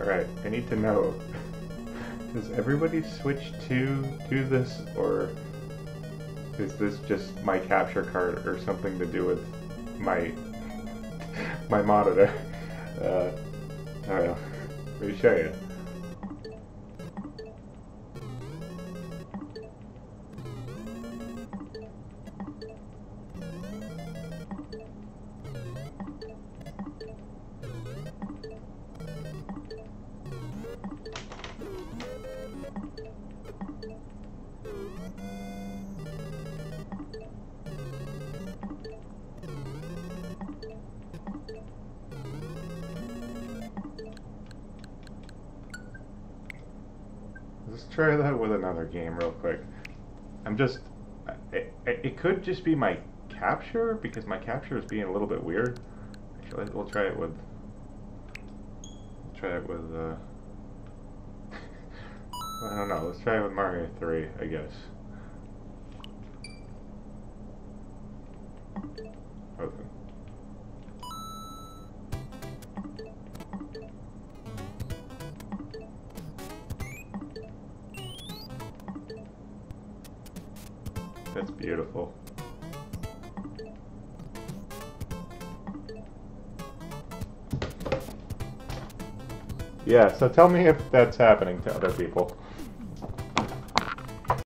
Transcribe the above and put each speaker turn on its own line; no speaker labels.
Alright, I need to know. Does everybody switch to do this, or is this just my capture card or something to do with my monitor? I don't know. Let me show you. Let's try that with another game real quick. It could just be my capture, because my capture is being a little bit weird. Actually, we'll try it with, I don't know, let's try it with Mario 3, I guess. Open. That's beautiful. Yeah, so tell me if that's happening to other people.